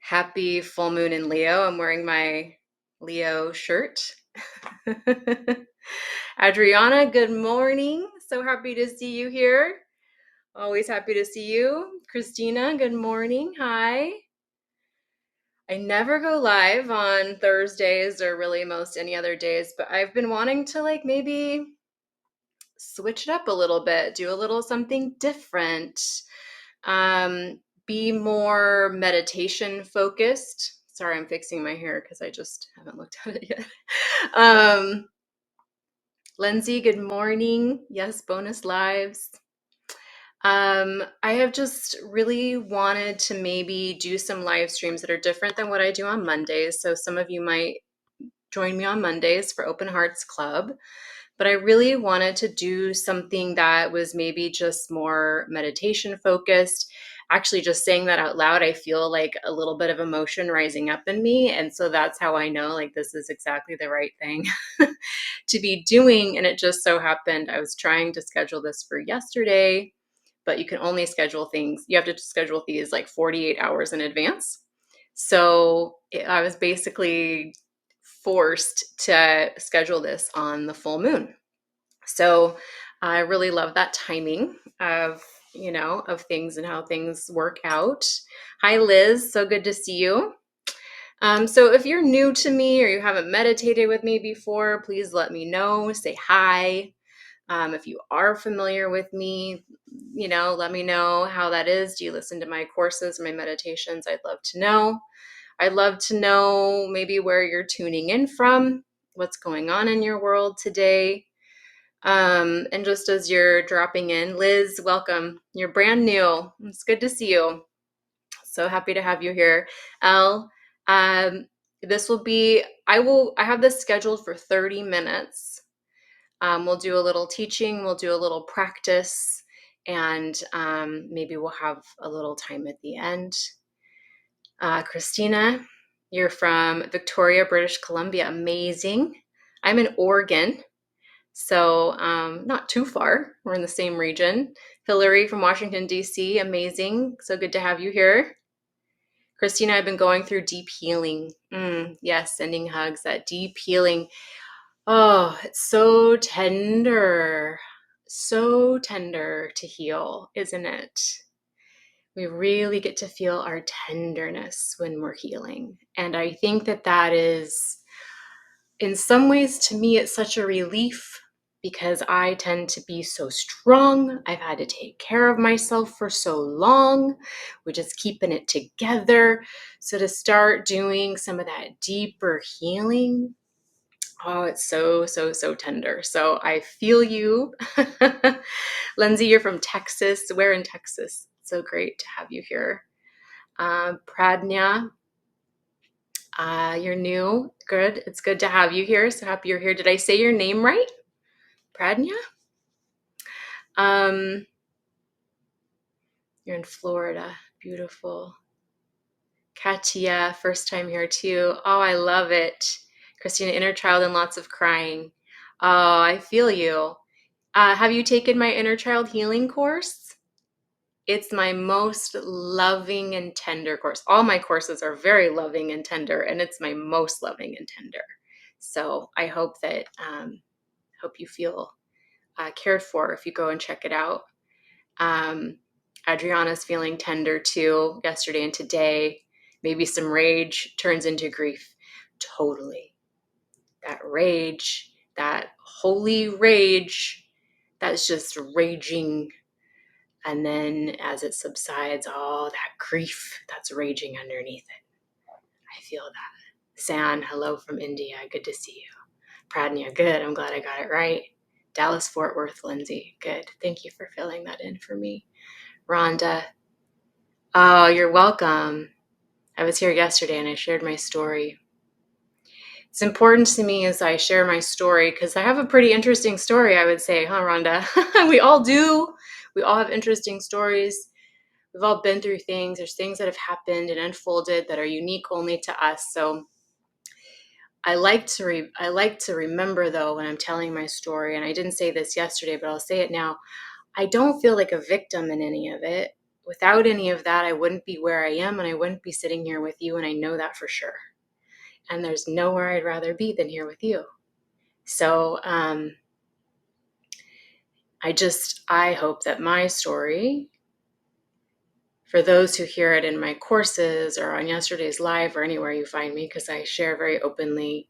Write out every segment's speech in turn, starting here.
Happy full moon in Leo. I'm wearing my Leo shirt. Adriana, good morning. So happy to see you here. Always happy to see you. Christina, good morning. Hi. I never go live on Thursdays or really most any other days, but I've been wanting to maybe switch it up a little bit, do a little something different. Be more meditation focused. Sorry, I'm fixing my hair because I just haven't looked at it yet. Lindsay, good morning. Yes, bonus lives. I have just really wanted to maybe do some live streams that are different than what I do on Mondays. So some of you might join me on Mondays for Open Hearts Club. But I really wanted to do something that was maybe just more meditation focused. Actually, just saying that out loud, I feel like a little bit of emotion rising up in me. And so that's how I know this is exactly the right thing to be doing. And it just so happened I was trying to schedule this for yesterday, but you can only schedule things. You have to schedule these 48 hours in advance. So I was basically forced to schedule this on the full moon. So I really love that timing of things and how things work out. Hi, Liz. So good to see you. So if you're new to me or you haven't meditated with me before, please let me know. Say hi. If you are familiar with me, let me know how that is. Do you listen to my courses, my meditations? I'd love to know. I'd love to know maybe where you're tuning in from, what's going on in your world today. And just as you're dropping in, Liz, welcome. You're brand new. It's good to see you. So happy to have you here. Elle, this will be, I have this scheduled for 30 minutes. We'll do a little teaching, we'll do a little practice, and maybe we'll have a little time at the end. Christina, you're from Victoria, British Columbia. Amazing. I'm in Oregon. So not too far. We're in the same region. Hillary from Washington, D.C. Amazing. So good to have you here. Christina, I've been going through deep healing. Yes, sending hugs, that deep healing. Oh, it's so tender. So tender to heal, isn't it? We really get to feel our tenderness when we're healing. And I think that is, in some ways, to me, it's such a relief because I tend to be so strong. I've had to take care of myself for so long. We're just keeping it together. So to start doing some of that deeper healing, oh, it's so, so, so tender. So I feel you. Lindsay, you're from Texas. Where in Texas? So great to have you here. Pradnya, you're new. Good. It's good to have you here. So happy you're here. Did I say your name right? Pradnya? You're in Florida. Beautiful. Katia, first time here too. Oh, I love it. Christina, inner child and lots of crying. Oh, I feel you. Have you taken my inner child healing course? It's my most loving and tender course. All my courses are very loving and tender, and it's my most loving and tender. So I hope that hope you feel cared for if you go and check it out. Adriana's feeling tender too yesterday and today. Maybe some rage turns into grief. Totally. That rage, that holy rage, that's just raging. And then as it subsides, oh, that grief that's raging underneath it. I feel that. San, hello from India. Good to see you. Pradnya, good. I'm glad I got it right. Dallas, Fort Worth, Lindsay. Good. Thank you for filling that in for me. Rhonda. Oh, you're welcome. I was here yesterday and I shared my story. It's important to me as I share my story because I have a pretty interesting story, I would say, huh, Rhonda? We all do. We all have interesting stories. We've all been through things. There's things that have happened and unfolded that are unique only to us. So I like to remember, though, when I'm telling my story, and I didn't say this yesterday, but I'll say it now. I don't feel like a victim in any of it. without any of that, I wouldn't be where I am, and I wouldn't be sitting here with you, and I know that for sure. And there's nowhere I'd rather be than here with you. So I hope that my story, for those who hear it in my courses or on yesterday's live or anywhere you find me, because I share very openly,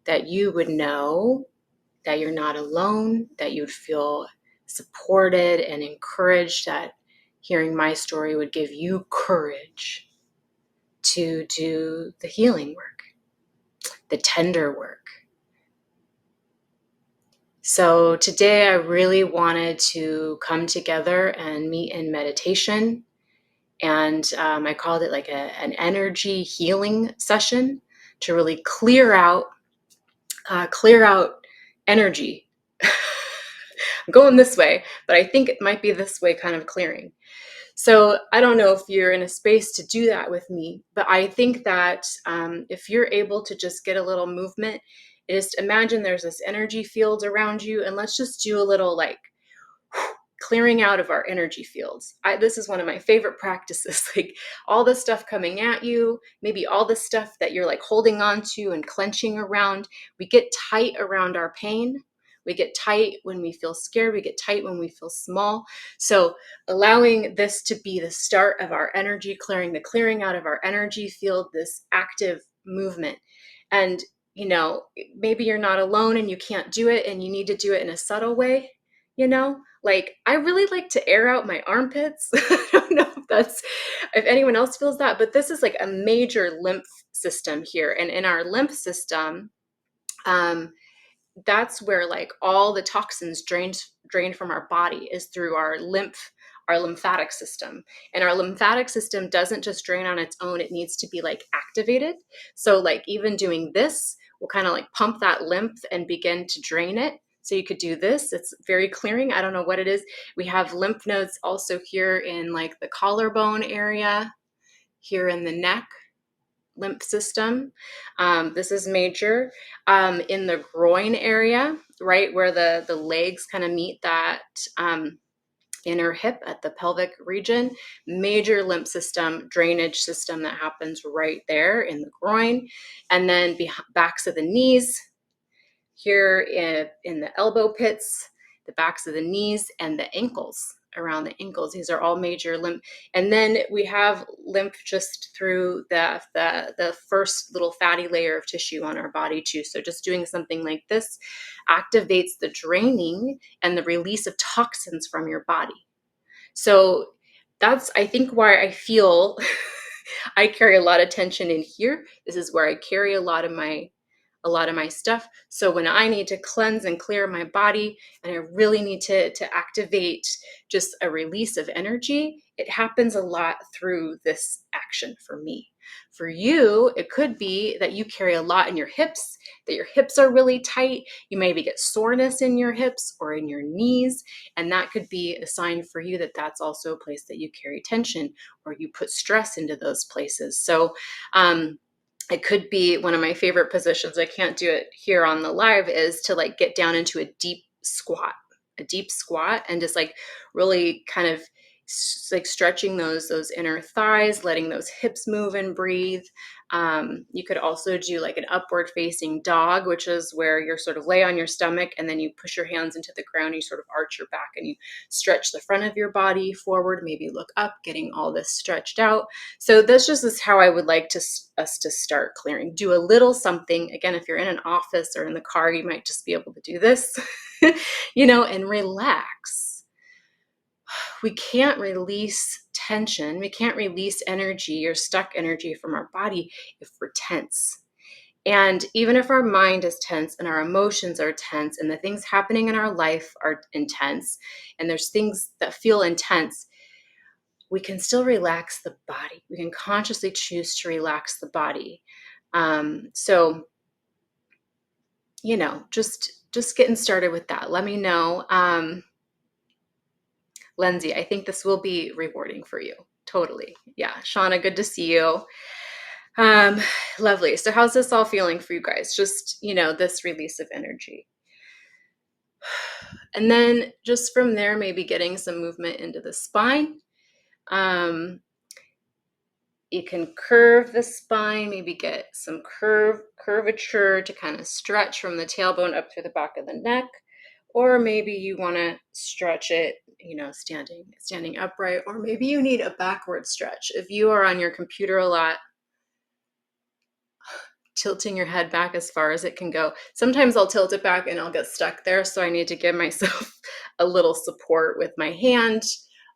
that you would know that you're not alone, that you'd feel supported and encouraged, that hearing my story would give you courage to do the healing work, the tender work. So today I really wanted to come together and meet in meditation. And I called it like an energy healing session to really clear out energy. I'm going this way, but I think it might be this way kind of clearing. So I don't know if you're in a space to do that with me, but I think that if you're able to just get a little movement, just imagine there's this energy field around you, and let's just do a little like clearing out of our energy fields. This is one of my favorite practices, like all the stuff coming at you, maybe all the stuff that you're like holding on to and clenching around. We get tight around our pain. We get tight when we feel scared. We get tight when we feel small. So allowing this to be the start of our energy clearing, the clearing out of our energy field, this active movement. And, maybe you're not alone and you can't do it and you need to do it in a subtle way, like I really like to air out my armpits. I don't know if anyone else feels that, but this is like a major lymph system here. And in our lymph system, that's where like all the toxins drained from our body is through our lymphatic system. And our lymphatic system doesn't just drain on its own, it needs to be like activated. So like even doing this will kind of like pump that lymph and begin to drain it. So you could do this. It's very clearing. I don't know what it is. We have lymph nodes also here in like the collarbone area, here in the neck lymph system. This is major. In the groin area, right where the legs kind of meet that inner hip at the pelvic region, major lymph system, drainage system that happens right there in the groin. And then backs of the knees, here in the elbow pits, the backs of the knees, and the ankles, around the ankles. These are all major lymph. And then we have lymph just through the first little fatty layer of tissue on our body too. So just doing something like this activates the draining and the release of toxins from your body. So that's, I think, why I feel I carry a lot of tension in here. This is where I carry a lot of my stuff. So when I need to cleanse and clear my body, and I really need to activate just a release of energy, it happens a lot through this action for me. For you, it could be that you carry a lot in your hips, that your hips are really tight. You maybe get soreness in your hips or in your knees, and that could be a sign for you that that's also a place that you carry tension or you put stress into those places. So it could be one of my favorite positions. I can't do it here on the live, is to like get down into a deep squat, and just like really kind of like stretching those inner thighs, letting those hips move and breathe. You could also do like an upward facing dog, which is where you're sort of lay on your stomach and then you push your hands into the ground, you sort of arch your back and you stretch the front of your body forward, maybe look up, getting all this stretched out. So this just is how I would like us to start clearing. Do a little something. Again, if you're in an office or in the car, you might just be able to do this, and relax. We can't release tension. We can't release energy or stuck energy from our body if we're tense. And even if our mind is tense and our emotions are tense and the things happening in our life are intense and there's things that feel intense, we can still relax the body. We can consciously choose to relax the body. So, just getting started with that. Let me know. Lindsay, I think this will be rewarding for you. Totally. Yeah. Shauna, good to see you. Lovely. So how's this all feeling for you guys? Just, this release of energy. And then just from there, maybe getting some movement into the spine. You can curve the spine, maybe get some curvature to kind of stretch from the tailbone up through the back of the neck. Or maybe you want to stretch it, standing upright, or maybe you need a backward stretch. If you are on your computer a lot, tilting your head back as far as it can go. Sometimes I'll tilt it back and I'll get stuck there. So I need to give myself a little support with my hand.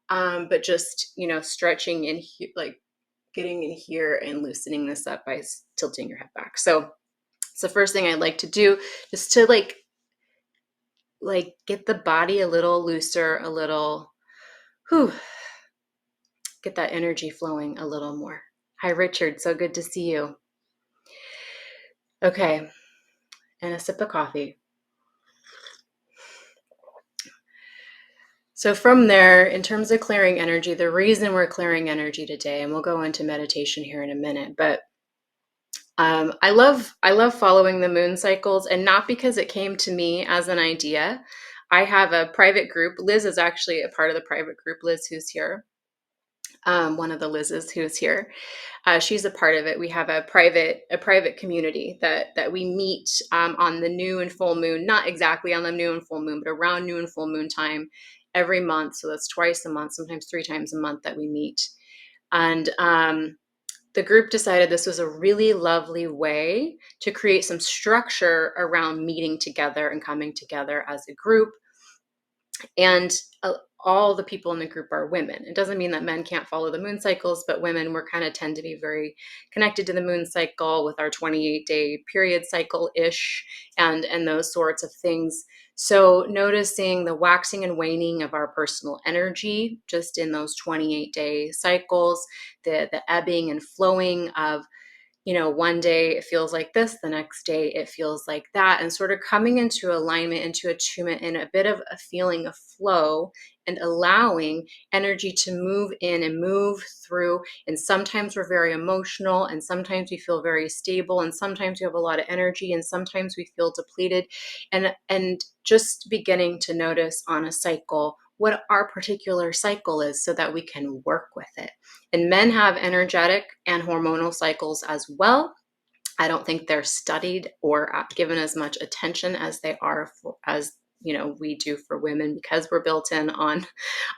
But just, stretching in here, like getting in here and loosening this up by tilting your head back. So it's the first thing I like to do, just to like get the body a little looser, a little, get that energy flowing a little more. Hi, Richard. So good to see you. Okay. And a sip of coffee. So from there, in terms of clearing energy, the reason we're clearing energy today, and we'll go into meditation here in a minute, but I love following the moon cycles, and not because it came to me as an idea. I have a private group. Liz is actually a part of the private group. Liz, who's here, one of the Liz's who's here. She's a part of it. We have a private community that we meet on the new and full moon, not exactly on the new and full moon, but around new and full moon time every month. So that's twice a month, sometimes 3 times a month that we meet. And the group decided this was a really lovely way to create some structure around meeting together and coming together as a group. And all the people in the group are women. It doesn't mean that men can't follow the moon cycles, but women, we're kind of tend to be very connected to the moon cycle with our 28-day period cycle-ish and those sorts of things. So noticing the waxing and waning of our personal energy just in those 28-day cycles, the ebbing and flowing of, one day it feels like this, the next day it feels like that, and sort of coming into alignment, into attunement, and a bit of a feeling of flow, and allowing energy to move in and move through. And sometimes we're very emotional, and sometimes we feel very stable, and sometimes we have a lot of energy, and sometimes we feel depleted, and just beginning to notice on a cycle what our particular cycle is so that we can work with it. And men have energetic and hormonal cycles as well. I don't think they're studied or given as much attention as they are as we do for women, because we're built in on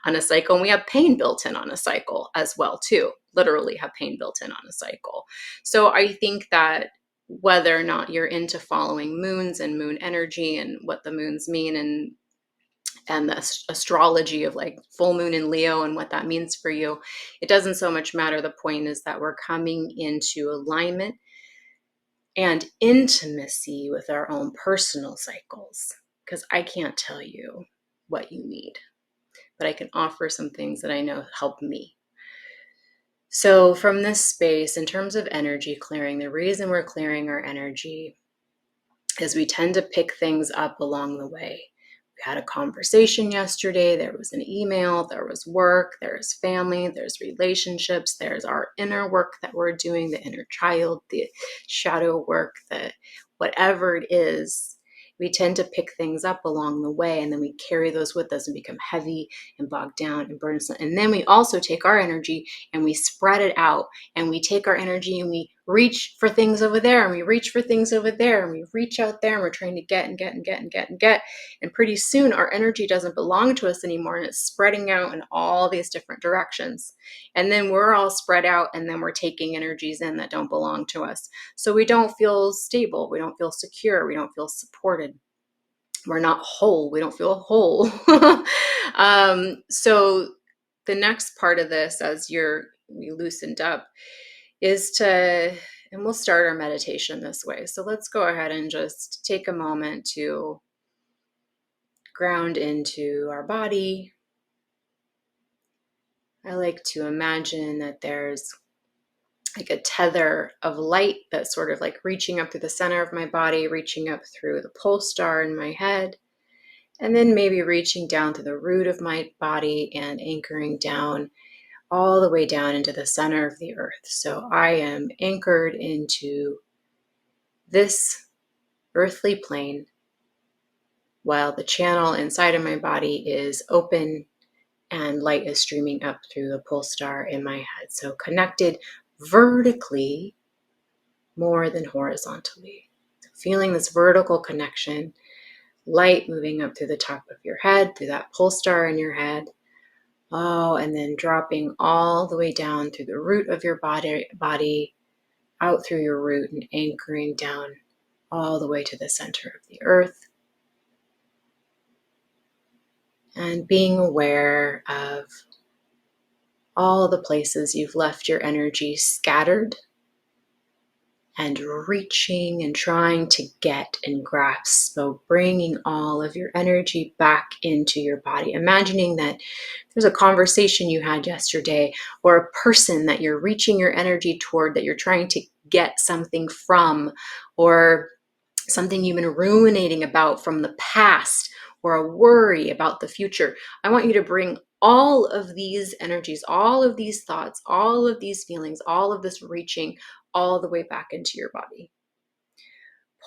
a cycle, and we have pain built in on a cycle as well too. Literally have pain built in on a cycle. So I think that whether or not you're into following moons and moon energy and what the moons mean, and the astrology of like full moon in Leo and what that means for you, it doesn't so much matter. The point is that we're coming into alignment and intimacy with our own personal cycles, because I can't tell you what you need, but I can offer some things that I know help me. So from this space, in terms of energy clearing, the reason we're clearing our energy is we tend to pick things up along the way. We had a conversation yesterday, there was an email, there was work, there's family, there's relationships, there's our inner work that we're doing, the inner child, the shadow work, the whatever it is. We tend to pick things up along the way, and then we carry those with us and become heavy and bogged down and burdensome. And then we also take our energy and we spread it out, and we take our energy and we reach for things over there, and we reach for things over there, and we reach out there, and we're trying to get and get and get and get and get. And pretty soon our energy doesn't belong to us anymore, and it's spreading out in all these different directions. And then we're all spread out, and then we're taking energies in that don't belong to us. So we don't feel stable, we don't feel secure, we don't feel supported. We're not whole, we don't feel whole. So the next part of this, as we loosened up, is to, and we'll start our meditation this way. So let's go ahead and just take a moment to ground into our body. I like to imagine that there's like a tether of light that's sort of like reaching up through the center of my body, reaching up through the pole star in my head, and then maybe reaching down to the root of my body and anchoring down all the way down into the center of the earth. So I am anchored into this earthly plane while the channel inside of my body is open and light is streaming up through the pole star in my head. So connected vertically more than horizontally. Feeling this vertical connection, light moving up through the top of your head, through that pole star in your head. Oh, and then dropping all the way down through the root of your body, out through your root and anchoring down all the way to the center of the earth. And being aware of all the places you've left your energy scattered and reaching and trying to get and grasp. So bringing all of your energy back into your body. Imagining that there's a conversation you had yesterday or a person that you're reaching your energy toward, that you're trying to get something from, or something you've been ruminating about from the past, or a worry about the future. I want you to bring all of these energies, all of these thoughts, all of these feelings, all of this reaching all the way back into your body.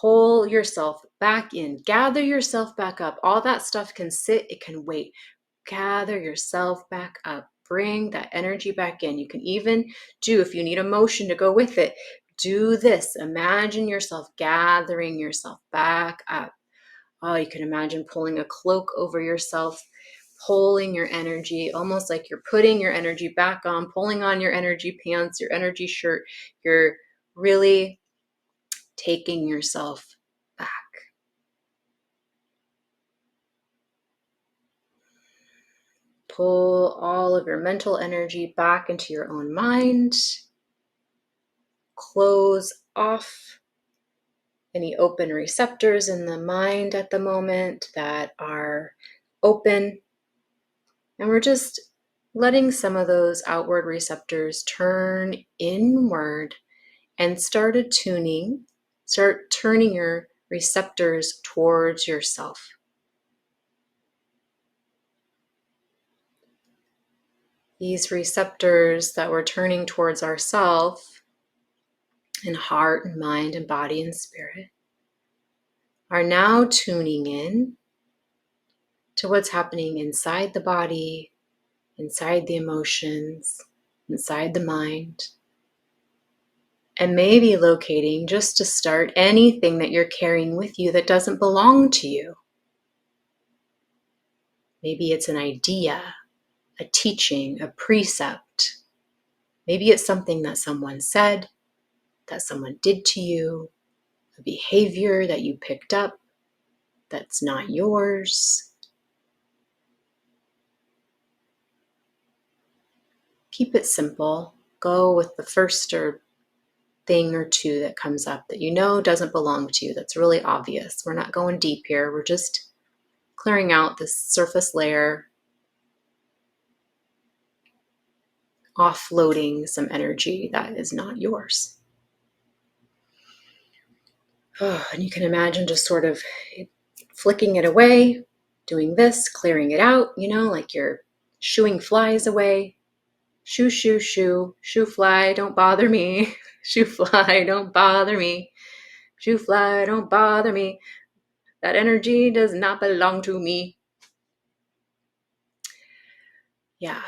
Pull yourself back in, gather yourself back up. All that stuff can sit, it can wait. Gather yourself back up. Bring that energy back in. You can even do, if you need emotion to go with it, do this. Imagine yourself gathering yourself back up. Oh, you can imagine pulling a cloak over yourself, pulling your energy, almost like you're putting your energy back on, pulling on your energy pants, your energy shirt. You're really taking yourself back. Pull all of your mental energy back into your own mind. Close off any open receptors in the mind at the moment that are open. And we're just letting some of those outward receptors turn inward and start turning your receptors towards yourself. These receptors that we're turning towards ourselves in heart and mind and body and spirit are now tuning in to what's happening inside the body, inside the emotions, inside the mind, and maybe locating, just to start, anything that you're carrying with you that doesn't belong to you. Maybe it's an idea, a teaching, a precept. Maybe it's something that someone said, that someone did to you, a behavior that you picked up that's not yours. Keep it simple. Go with the first thing or two that comes up that you know doesn't belong to you, that's really obvious. We're not going deep here. We're just clearing out this surface layer, offloading some energy that is not yours. Oh, and you can imagine just sort of flicking it away, doing this, clearing it out, like you're shooing flies away. Shoo, shoo, shoo, shoo fly, don't bother me. Shoo fly, don't bother me. Shoo fly, don't bother me. That energy does not belong to me. Yeah.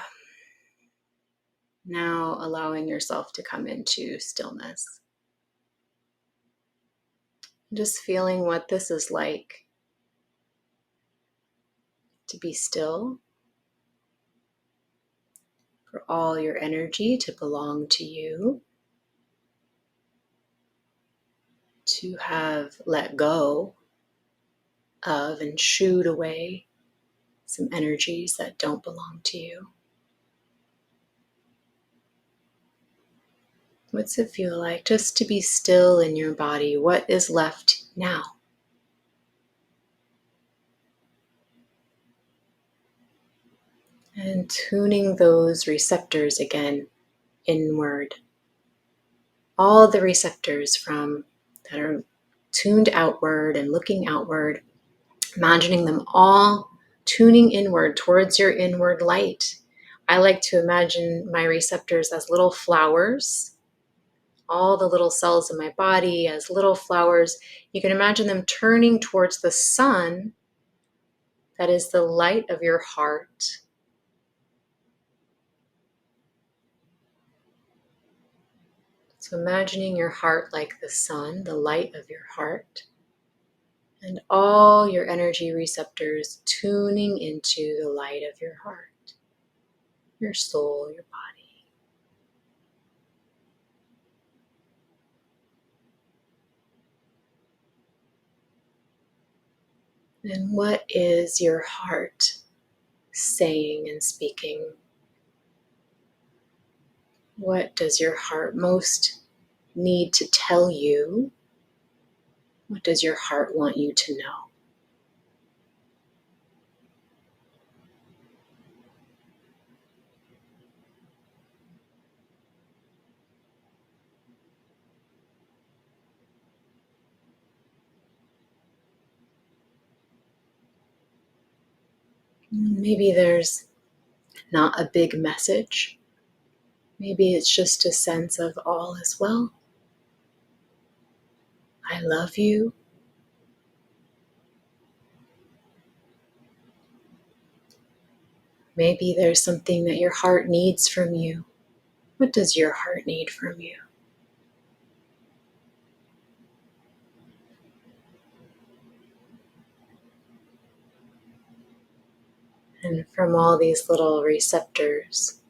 Now allowing yourself to come into stillness. Just feeling what this is like to be still, for all your energy to belong to you, to have let go of and shooed away some energies that don't belong to you. What's it feel like just to be still in your body? What is left now? And tuning those receptors again inward. All the receptors that are tuned outward and looking outward, imagining them all tuning inward towards your inward light. I like to imagine my receptors as little flowers, all the little cells in my body as little flowers. You can imagine them turning towards the sun, that is the light of your heart, So imagining your heart like the sun, the light of your heart, and all your energy receptors tuning into the light of your heart, your soul, your body. And what is your heart saying and speaking? What does your heart most need to tell you? What does your heart want you to know? Maybe there's not a big message. Maybe it's just a sense of all is well. I love you. Maybe there's something that your heart needs from you. What does your heart need from you? And from all these little receptors,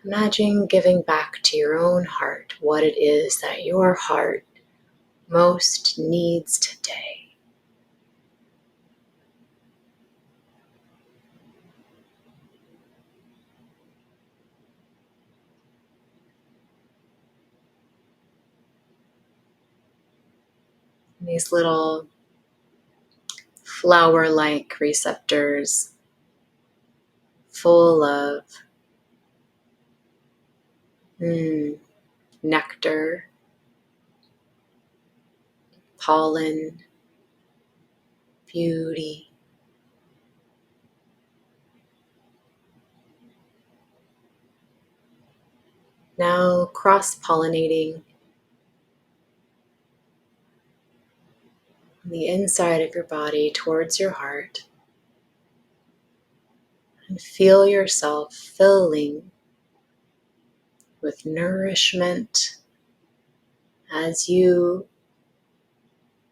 imagine giving back to your own heart what it is that your heart most needs today. These little flower-like receptors full of nectar, pollen, beauty. Now cross-pollinating the inside of your body towards your heart, and feel yourself filling with nourishment as you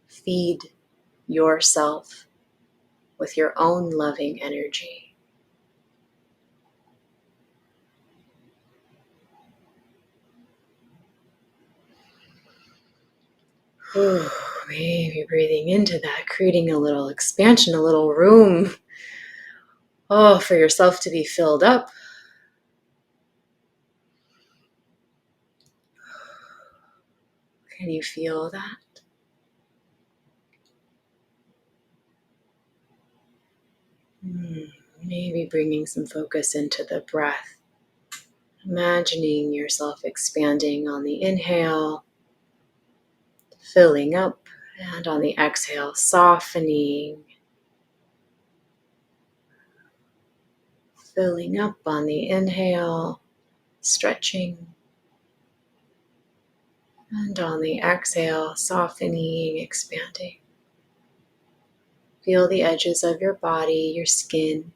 feed yourself with your own loving energy. Maybe breathing into that, creating a little expansion, a little room, for yourself to be filled up. Can you feel that? Maybe bringing some focus into the breath. Imagining yourself expanding on the inhale, filling up, and on the exhale, softening, filling up on the inhale, stretching, and on the exhale, softening, expanding. Feel the edges of your body, your skin,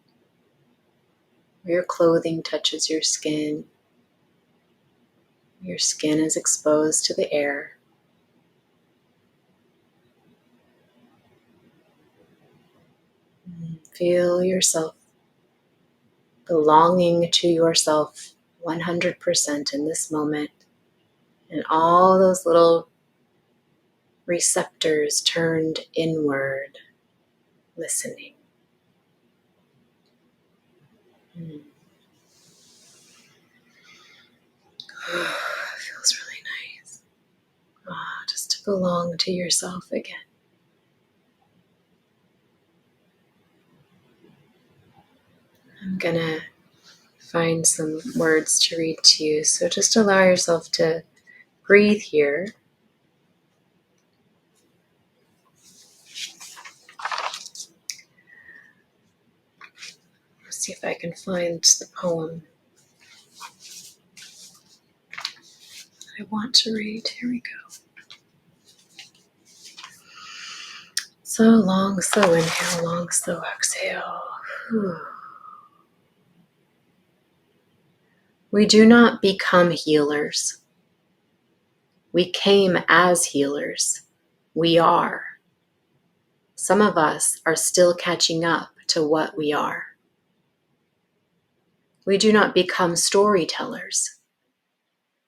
where your clothing touches your skin. Your skin is exposed to the air. Feel yourself belonging to yourself 100% in this moment. And all those little receptors turned inward, listening. Feels really nice. Just to belong to yourself again. I'm gonna find some words to read to you, so just allow yourself to breathe here. Let's see if I can find the poem I want to read. Here we go. So long, slow inhale, long, slow exhale. We do not become healers. We came as healers. We are. Some of us are still catching up to what we are. We do not become storytellers.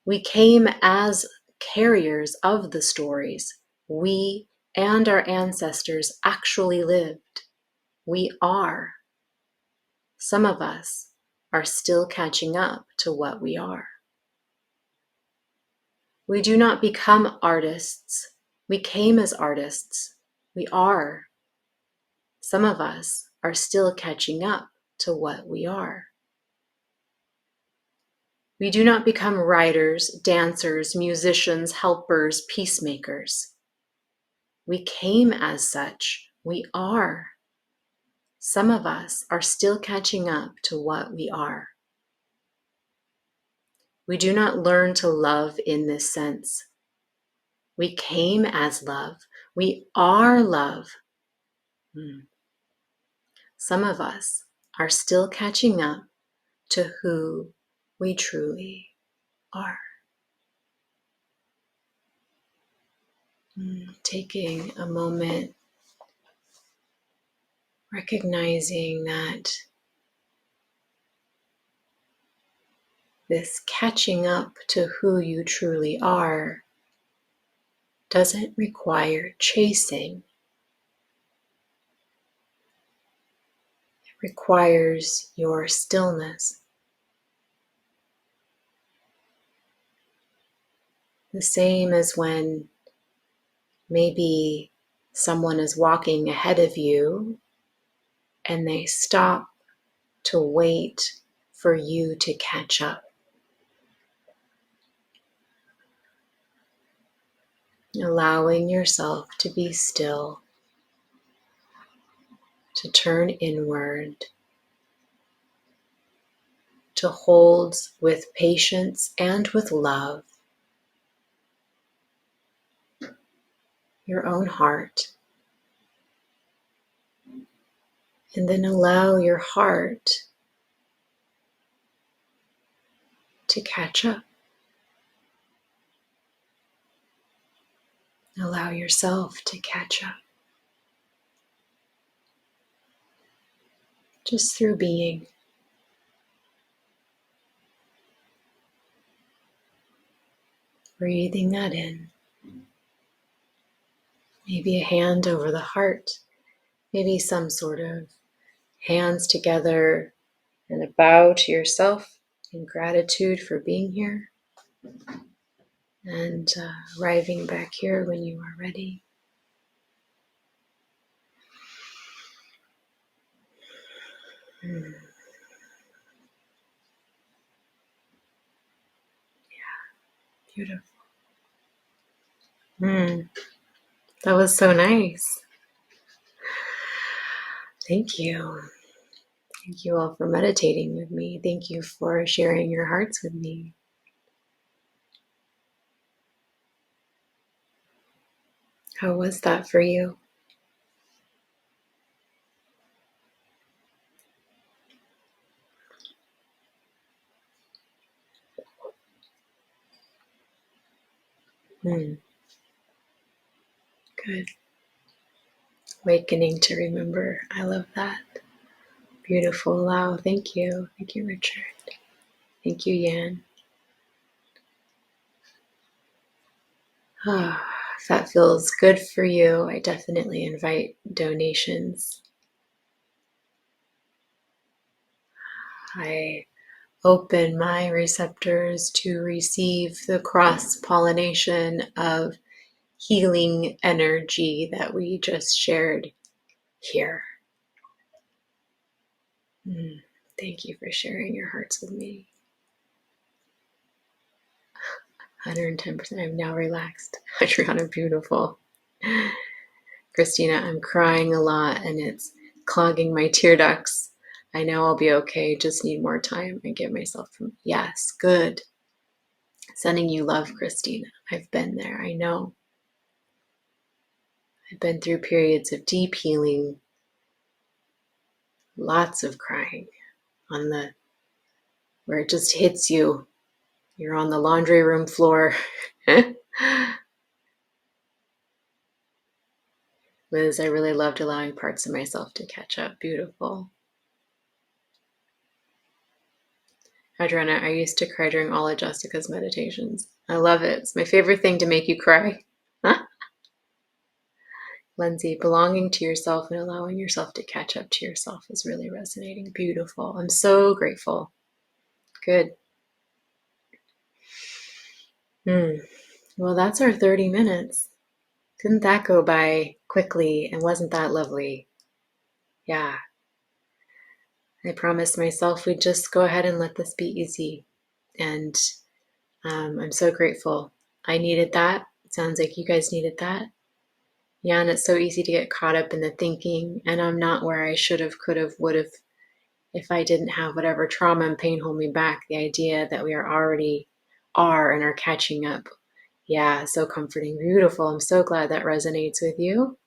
We came as carriers of the stories we and our ancestors actually lived. We are. Some of us are still catching up to what we are. We do not become artists. We came as artists. We are. Some of us are still catching up to what we are. We do not become writers, dancers, musicians, helpers, peacemakers. We came as such. We are. Some of us are still catching up to what we are. We do not learn to love in this sense. We came as love. We are love. Some of us are still catching up to who we truly are. Taking a moment, recognizing that this catching up to who you truly are doesn't require chasing. It requires your stillness. The same as when maybe someone is walking ahead of you and they stop to wait for you to catch up. Allowing yourself to be still, to turn inward, to hold with patience and with love your own heart, and then allow your heart to catch up. Allow yourself to catch up. Just through being. Breathing that in. Maybe a hand over the heart. Maybe some sort of hands together and a bow to yourself in gratitude for being here. And arriving back here when you are ready. Yeah, beautiful. That was so nice. Thank you. Thank you all for meditating with me. Thank you for sharing your hearts with me. How was that for you? Good. Awakening to remember. I love that. Beautiful. Wow. Thank you. Thank you, Richard. Thank you, Yan. If that feels good for you, I definitely invite donations. I open my receptors to receive the cross-pollination of healing energy that we just shared here. Thank you for sharing your hearts with me. 110%. I'm now relaxed. Adriana, beautiful. Christina, I'm crying a lot and it's clogging my tear ducts. I know I'll be okay. Just need more time. I give myself from. Yes, good. Sending you love, Christina. I've been there. I know. I've been through periods of deep healing, lots of crying where it just hits you. You're on the laundry room floor. Liz, I really loved allowing parts of myself to catch up. Beautiful. Adriana, I used to cry during all of Jessica's meditations. I love it. It's my favorite thing to make you cry. Lindsay, belonging to yourself and allowing yourself to catch up to yourself is really resonating. Beautiful. I'm so grateful. Good. Well, that's our 30 minutes. Didn't that go by quickly, and wasn't that lovely? Yeah. I promised myself we'd just go ahead and let this be easy. And I'm so grateful. I needed that. It sounds like you guys needed that. Yeah, and it's so easy to get caught up in the thinking, and I'm not where I should have, could have, would have, if I didn't have whatever trauma and pain hold me back. The idea that we already are and are catching up. Yeah, so comforting, beautiful. I'm so glad that resonates with you.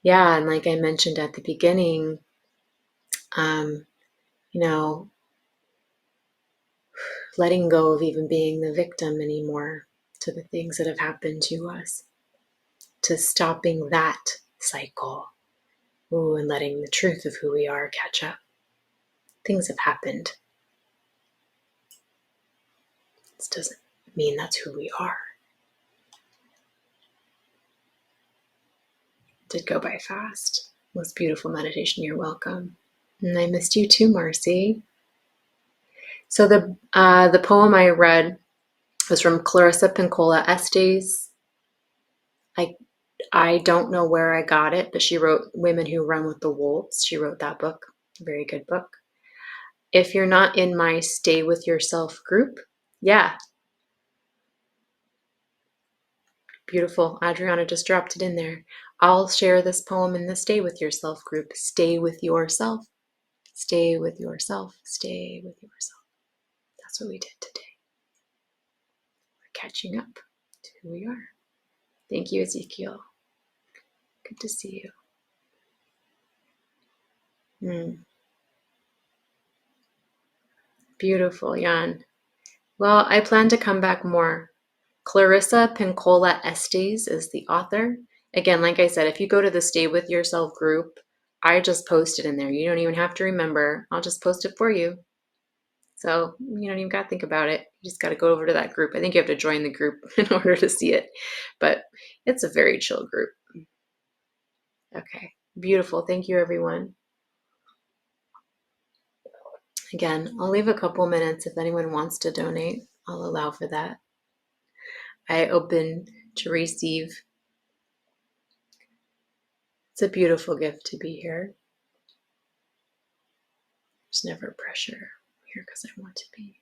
Yeah, and like I mentioned at the beginning, you know, letting go of even being the victim anymore to the things that have happened to us, to stopping that cycle. Ooh, and letting the truth of who we are catch up. Things have happened. This doesn't mean that's who we are. It did go by fast. Most beautiful meditation. You're welcome. And I missed you too, Marcy. So the poem I read was from Clarissa Pinkola Estes. I don't know where I got it, but she wrote Women Who Run with the Wolves. She wrote that book. Very good book. If you're not in my Stay With Yourself group, yeah. Beautiful. Adriana just dropped it in there. I'll share this poem in the Stay With Yourself group. Stay with yourself. Stay with yourself. Stay with yourself. That's what we did today. We're catching up to who we are. Thank you, Ezekiel. Good to see you. Beautiful, Jan. Well, I plan to come back more. Clarissa Pinkola Estes is the author. Again, like I said, if you go to the Stay With Yourself group, I just post it in there. You don't even have to remember. I'll just post it for you. So you don't even got to think about it. You just got to go over to that group. I think you have to join the group in order to see it. But it's a very chill group. Okay, beautiful. Thank you, everyone. Again, I'll leave a couple minutes if anyone wants to donate. I'll allow for that. I open to receive. It's a beautiful gift to be here. There's never pressure. I'm here because I want to be.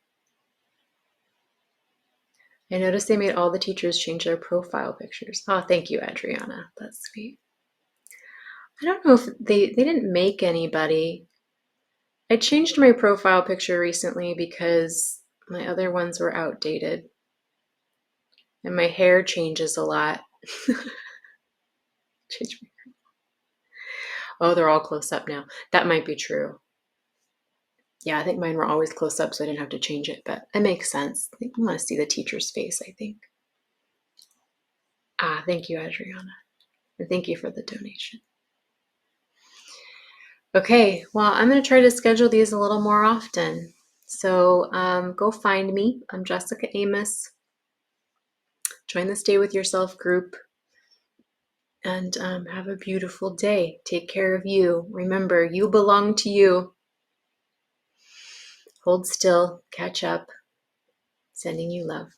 I noticed they made all the teachers change their profile pictures. Oh, thank you, Adriana. That's sweet. I don't know if they didn't make anybody. I changed my profile picture recently because my other ones were outdated. And my hair changes a lot. Oh, they're all close up now. That might be true. Yeah, I think mine were always close up, so I didn't have to change it, but it makes sense. I think you want to see the teacher's face, I think. Thank you, Adriana. And thank you for the donation. Okay, well, I'm going to try to schedule these a little more often. So go find me. I'm Jessica Amos. Join the Stay With Yourself group. And have a beautiful day. Take care of you. Remember, you belong to you. Hold still. Catch up. Sending you love.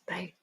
Bye.